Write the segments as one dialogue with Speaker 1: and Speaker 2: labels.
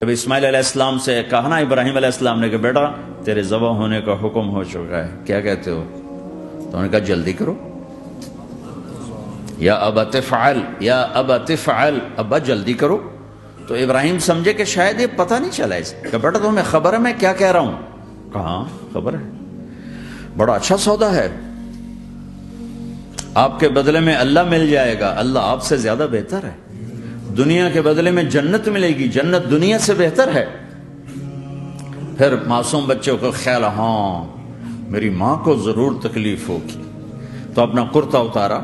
Speaker 1: جب اسماعیل علیہ السلام سے کہا نا ابراہیم علیہ السلام نے کہ بیٹا تیرے ذبح ہونے کا حکم ہو چکا ہے، کیا کہتے ہو؟ تو انہوں نے کہا جلدی کرو، یا ابا تفعل، یا ابا تفعل، ابا جلدی کرو۔ تو ابراہیم سمجھے کہ شاید یہ پتہ نہیں چلا اسے، کہ بیٹا تمہیں خبر ہے میں کیا کہہ رہا ہوں؟ کہاں خبر ہے، بڑا اچھا سودا ہے، آپ کے بدلے میں اللہ مل جائے گا، اللہ آپ سے زیادہ بہتر ہے، دنیا کے بدلے میں جنت ملے گی، جنت دنیا سے بہتر ہے۔ پھر معصوم بچوں کو خیال، ہاں میری ماں کو ضرور تکلیف ہوگی، تو اپنا کرتا اتارا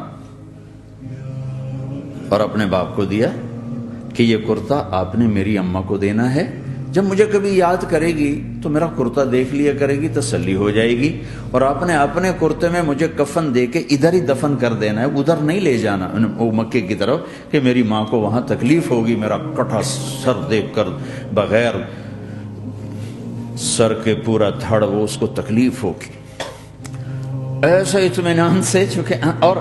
Speaker 1: اور اپنے باپ کو دیا کہ یہ کرتا آپ نے میری اماں کو دینا ہے، جب مجھے کبھی یاد کرے گی تو میرا کرتا دیکھ لیا کرے گی، تسلی ہو جائے گی، اور آپ نے اپنے کرتے میں مجھے کفن دے کے ادھر ہی دفن کر دینا ہے، ادھر نہیں لے جانا وہ مکے کی طرف کہ میری ماں کو وہاں تکلیف ہوگی، میرا کٹا سر دیکھ کر بغیر سر کے پورا دھڑ وہ اس کو تکلیف ہوگی۔ ایسے اطمینان سے، چونکہ اور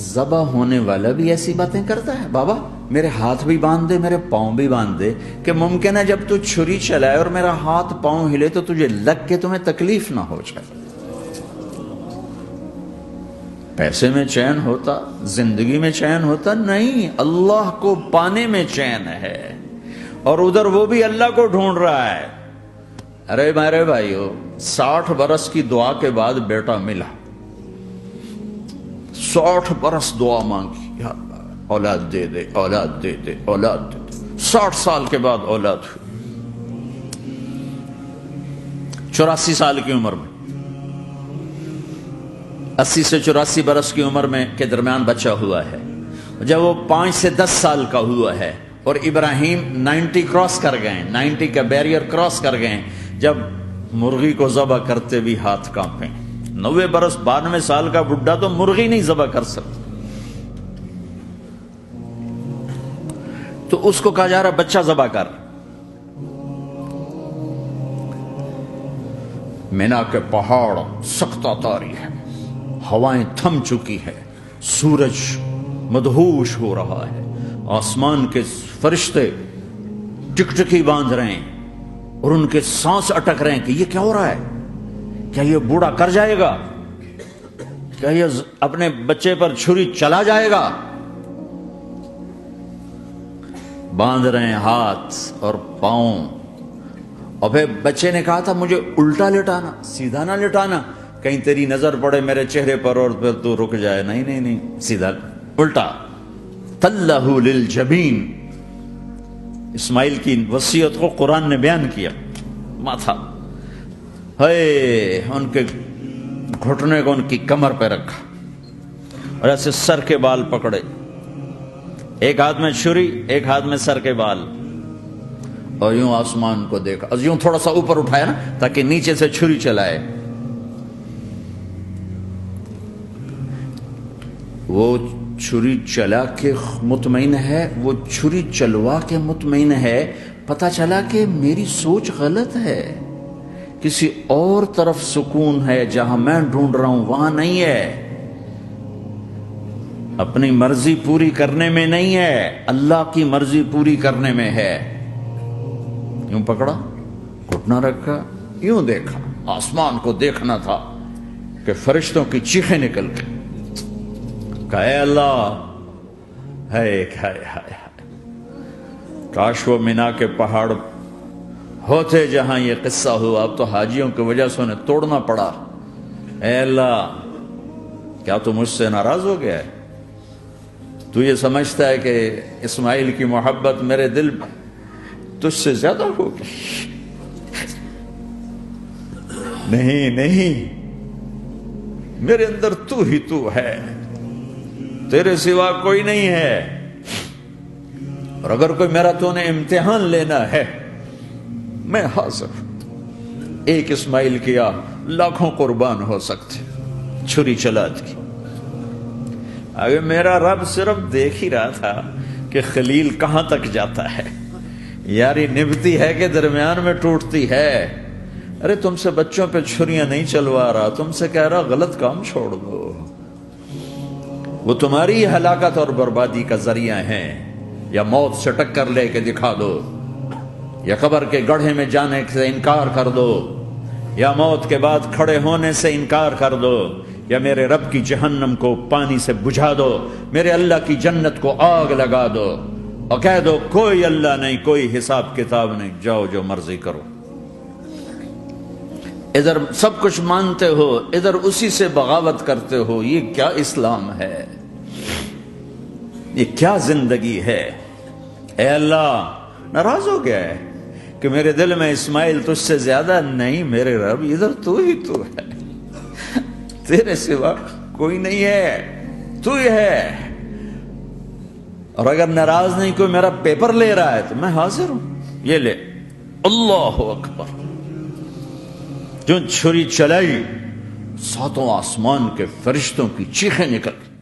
Speaker 1: ذبح ہونے والا بھی ایسی باتیں کرتا ہے، بابا میرے ہاتھ بھی باندھ دے، میرے پاؤں بھی باندھ دے، کہ ممکن ہے جب تو چھری چلائے اور میرا ہاتھ پاؤں ہلے تو تجھے لگ کے تمہیں تکلیف نہ ہو جائے۔ پیسے میں چین ہوتا، زندگی میں چین ہوتا نہیں، اللہ کو پانے میں چین ہے، اور ادھر وہ بھی اللہ کو ڈھونڈ رہا ہے۔ ارے میرے بھائیو، 60 برس کی دعا کے بعد بیٹا ملا، 60 برس دعا مانگی، یا اللہ اولاد دے دے، اولاد دے دے، اولاد دے دے، 60 سال کے بعد اولاد ہوئی، 84 سال کی عمر میں، 80 سے 84 برس کی عمر میں کے درمیان بچہ ہوا ہے۔ جب وہ 5 سے 10 سال کا ہوا ہے اور ابراہیم 90 کراس کر گئے، 90 کا بیریئر کراس کر گئے، جب مرغی کو ذبح کرتے بھی ہاتھ کانپیں، 90 برس 92 سال کا بڈھا تو مرغی نہیں ذبح کر سکتا، تو اس کو کہا جا رہا بچہ ذبح کر۔ مینا کے پہاڑ سخت تاری ہے، ہوائیں تھم چکی ہے، سورج مدہوش ہو رہا ہے، آسمان کے فرشتے ٹکٹکی باندھ رہے ہیں اور ان کے سانس اٹک رہے ہیں کہ یہ کیا ہو رہا ہے، کیا یہ بوڑھا کر جائے گا، کیا یہ اپنے بچے پر چھری چلا جائے گا؟ باندھ رہے ہیں ہاتھ اور پاؤں، اور پھر بچے نے کہا تھا مجھے الٹا لٹانا، سیدھا نہ لٹانا، کہیں تیری نظر پڑے میرے چہرے پر اور پھر تو رک جائے، نہیں نہیں نہیں، سیدھا الٹا۔ تلہ للجبین، اسماعیل کی وصیت کو قرآن نے بیان کیا، ماتھا ان کے گھٹنے کو ان کی کمر پہ رکھا اور ایسے سر کے بال پکڑے، ایک ہاتھ میں چھری، ایک ہاتھ میں سر کے بال، اور یوں آسمان کو دیکھا، یوں تھوڑا سا اوپر اٹھایا نا تاکہ نیچے سے چھری چلائے۔ وہ چھری چلا کے مطمئن ہے، وہ چھری چلوا کے مطمئن ہے، پتہ چلا کہ میری سوچ غلط ہے، کسی اور طرف سکون ہے، جہاں میں ڈھونڈ رہا ہوں وہاں نہیں ہے، اپنی مرضی پوری کرنے میں نہیں ہے، اللہ کی مرضی پوری کرنے میں ہے۔ یوں پکڑا، گھٹنا رکھا، یوں دیکھا، آسمان کو دیکھنا تھا کہ فرشتوں کی چیخیں نکل گئی، کہ اے اللہ، ہائے ہائے ہائے، کاش وہ مینا کے پہاڑ ہوتے جہاں یہ قصہ ہوا، اب تو حاجیوں کی وجہ سے انہیں توڑنا پڑا۔ اے اللہ، کیا تو مجھ سے ناراض ہو گیا ہے؟ تو یہ سمجھتا ہے کہ اسماعیل کی محبت میرے دل تجھ سے زیادہ ہوگی؟ نہیں نہیں، میرے اندر تو ہی تو ہے، تیرے سوا کوئی نہیں ہے، اور اگر کوئی میرا تو نے امتحان لینا ہے میں حاضر ہوں۔ ایک اسماعیل کیا لاکھوں قربان ہو سکتے، چھری چلا دی۔ اگر میرا رب صرف دیکھ ہی رہا تھا کہ خلیل کہاں تک جاتا ہے، یاری نبھتی ہے کہ درمیان میں ٹوٹتی ہے۔ ارے تم سے بچوں پہ چھریاں نہیں چلوا رہا، تم سے کہہ رہا غلط کام چھوڑ دو، وہ تمہاری ہلاکت اور بربادی کا ذریعہ ہیں، یا موت سے ٹکر لے کے دکھا دو یا قبر کے گڑھے میں جانے سے انکار کر دو، یا موت کے بعد کھڑے ہونے سے انکار کر دو، یا میرے رب کی جہنم کو پانی سے بجھا دو، میرے اللہ کی جنت کو آگ لگا دو، اور کہہ دو کوئی اللہ نہیں، کوئی حساب کتاب نہیں، جاؤ جو مرضی کرو۔ ادھر سب کچھ مانتے ہو، ادھر اسی سے بغاوت کرتے ہو۔ یہ کیا اسلام ہے؟ یہ کیا زندگی ہے؟ اے اللہ، ناراض ہو گیا ہے کہ میرے دل میں اسماعیل تجھ سے زیادہ نہیں، میرے رب ادھر تو ہی تو ہے، تیرے سوا کوئی نہیں ہے، تو ہی ہے۔ اور اگر ناراض نہیں کوئی میرا پیپر لے رہا ہے تو میں حاضر ہوں، یہ لے۔ اللہ اکبر۔ جو چھری چلائی، ساتوں آسمان کے فرشتوں کی چیخیں نکل